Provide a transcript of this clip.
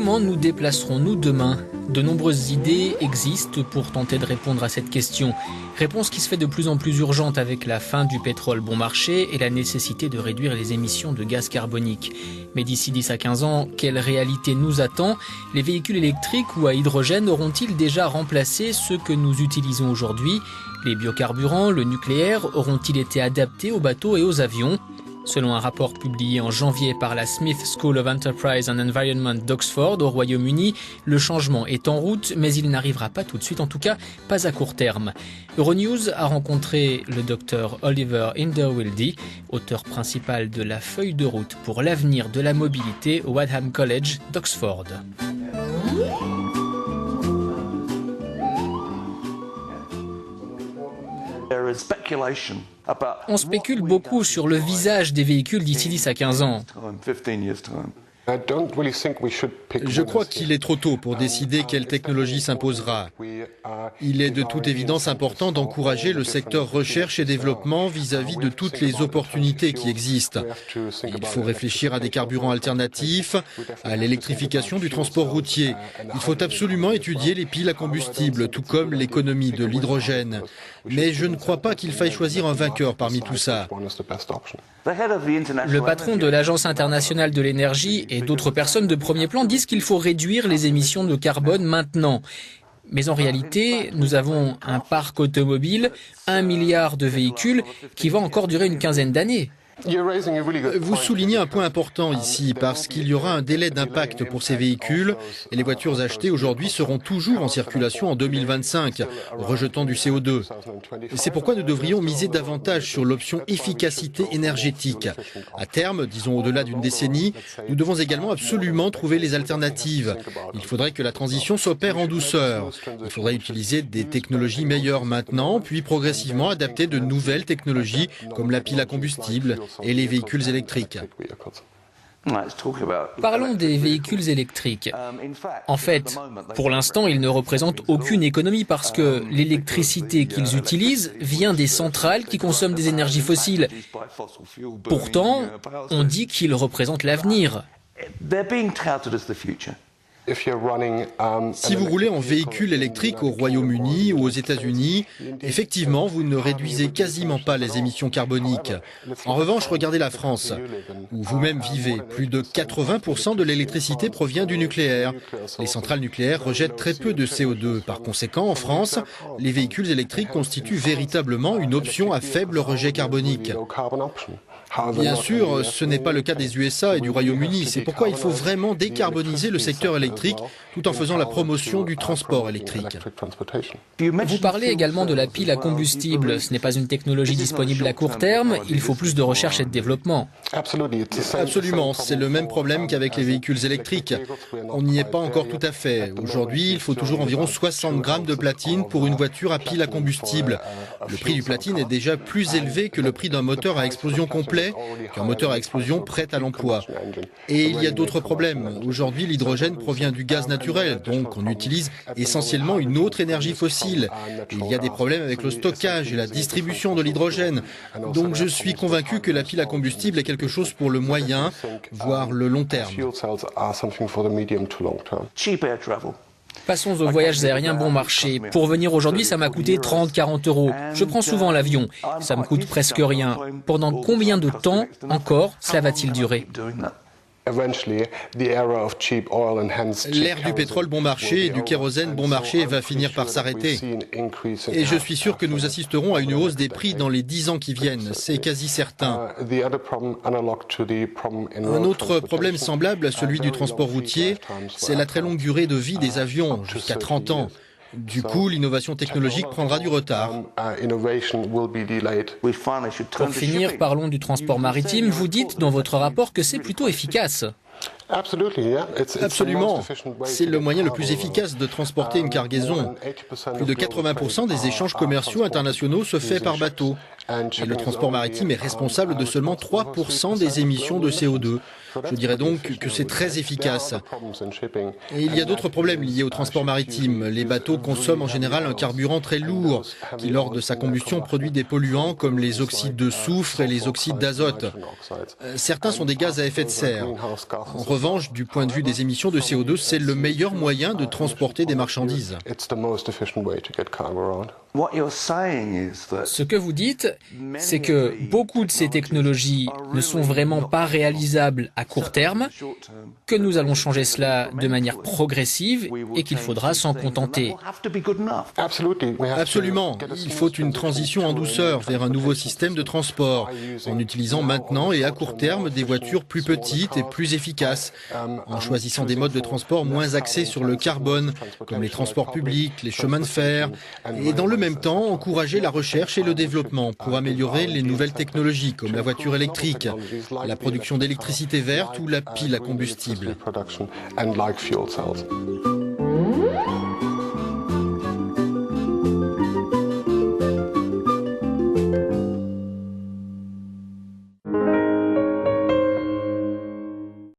Comment nous déplacerons-nous demain? De nombreuses idées existent pour tenter de répondre à cette question. Réponse qui se fait de plus en plus urgente avec la fin du pétrole bon marché et la nécessité de réduire les émissions de gaz carbonique. Mais d'ici 10 à 15 ans, quelle réalité nous attend? Les véhicules électriques ou à hydrogène auront-ils déjà remplacé ceux que nous utilisons aujourd'hui? Les biocarburants, le nucléaire auront-ils été adaptés aux bateaux et aux avions? Selon un rapport publié en janvier par la Smith School of Enterprise and Environment d'Oxford au Royaume-Uni, le changement est en route, mais il n'arrivera pas tout de suite, en tout cas pas à court terme. Euronews a rencontré le docteur Oliver Inderwildi, auteur principal de la feuille de route pour l'avenir de la mobilité au Wadham College d'Oxford. On spécule beaucoup sur le visage des véhicules d'ici 10 à 15 ans. Je crois qu'il est trop tôt pour décider quelle technologie s'imposera. Il est de toute évidence important d'encourager le secteur recherche et développement vis-à-vis de toutes les opportunités qui existent. Il faut réfléchir à des carburants alternatifs, à l'électrification du transport routier. Il faut absolument étudier les piles à combustible, tout comme l'économie de l'hydrogène. Mais je ne crois pas qu'il faille choisir un vainqueur parmi tout ça. Le patron de l'Agence internationale de l'énergie et d'autres personnes de premier plan disent qu'il faut réduire les émissions de carbone maintenant. Mais en réalité, nous avons un parc automobile, 1 milliard de véhicules qui va encore durer une quinzaine d'années. Vous soulignez un point important ici, parce qu'il y aura un délai d'impact pour ces véhicules et les voitures achetées aujourd'hui seront toujours en circulation en 2025, rejetant du CO2. C'est pourquoi nous devrions miser davantage sur l'option efficacité énergétique. À terme, disons au-delà d'une décennie, nous devons également absolument trouver les alternatives. Il faudrait que la transition s'opère en douceur. Il faudrait utiliser des technologies meilleures maintenant, puis progressivement adapter de nouvelles technologies comme la pile à combustible et les véhicules électriques. Parlons des véhicules électriques. En fait, pour l'instant, ils ne représentent aucune économie parce que l'électricité qu'ils utilisent vient des centrales qui consomment des énergies fossiles. Pourtant, on dit qu'ils représentent l'avenir. Si vous roulez en véhicule électrique au Royaume-Uni ou aux États-Unis, effectivement, vous ne réduisez quasiment pas les émissions carboniques. En revanche, regardez la France, où vous-même vivez. Plus de 80% de l'électricité provient du nucléaire. Les centrales nucléaires rejettent très peu de CO2. Par conséquent, en France, les véhicules électriques constituent véritablement une option à faible rejet carbonique. Bien sûr, ce n'est pas le cas des USA et du Royaume-Uni. C'est pourquoi il faut vraiment décarboniser le secteur électrique tout en faisant la promotion du transport électrique. Vous parlez également de la pile à combustible. Ce n'est pas une technologie disponible à court terme. Il faut plus de recherche et de développement. Absolument. C'est le même problème qu'avec les véhicules électriques. On n'y est pas encore tout à fait. Aujourd'hui, il faut toujours environ 60 grammes de platine pour une voiture à pile à combustible. Le prix du platine est déjà plus élevé que le prix d'un moteur à explosion complet, qu'un moteur à explosion prêt à l'emploi. Et il y a d'autres problèmes. Aujourd'hui, l'hydrogène provient du gaz naturel, donc on utilise essentiellement une autre énergie fossile. Il y a des problèmes avec le stockage et la distribution de l'hydrogène. Donc je suis convaincu que la pile à combustible est quelque chose pour le moyen, voire le long terme. Passons aux voyages aériens bon marché. Pour venir aujourd'hui, ça m'a coûté 30-40 euros. Je prends souvent l'avion. Ça me coûte presque rien. Pendant combien de temps encore cela va-t-il durer? L'ère du pétrole bon marché et du kérosène bon marché va finir par s'arrêter. Et je suis sûr que nous assisterons à une hausse des prix dans les 10 ans qui viennent. C'est quasi certain. Un autre problème semblable à celui du transport routier, c'est la très longue durée de vie des avions, jusqu'à 30 ans. Du coup, l'innovation technologique prendra du retard. Pour finir, parlons du transport maritime. Vous dites dans votre rapport que c'est plutôt efficace. Absolument. C'est le moyen le plus efficace de transporter une cargaison. Plus de 80% des échanges commerciaux internationaux se fait par bateau. Et le transport maritime est responsable de seulement 3% des émissions de CO2. Je dirais donc que c'est très efficace. Et il y a d'autres problèmes liés au transport maritime. Les bateaux consomment en général un carburant très lourd qui, lors de sa combustion, produit des polluants comme les oxydes de soufre et les oxydes d'azote. Certains sont des gaz à effet de serre. En revanche, du point de vue des émissions de CO2, c'est le meilleur moyen de transporter des marchandises. Ce que vous dites, c'est que beaucoup de ces technologies ne sont vraiment pas réalisables à court terme, que nous allons changer cela de manière progressive et qu'il faudra s'en contenter. Absolument. Il faut une transition en douceur vers un nouveau système de transport, en utilisant maintenant et à court terme des voitures plus petites et plus efficaces, en choisissant des modes de transport moins axés sur le carbone, comme les transports publics, les chemins de fer, et dans le même temps encourager la recherche et le développement pour améliorer les nouvelles technologies comme la voiture électrique, la production d'électricité verte ou la pile à combustible.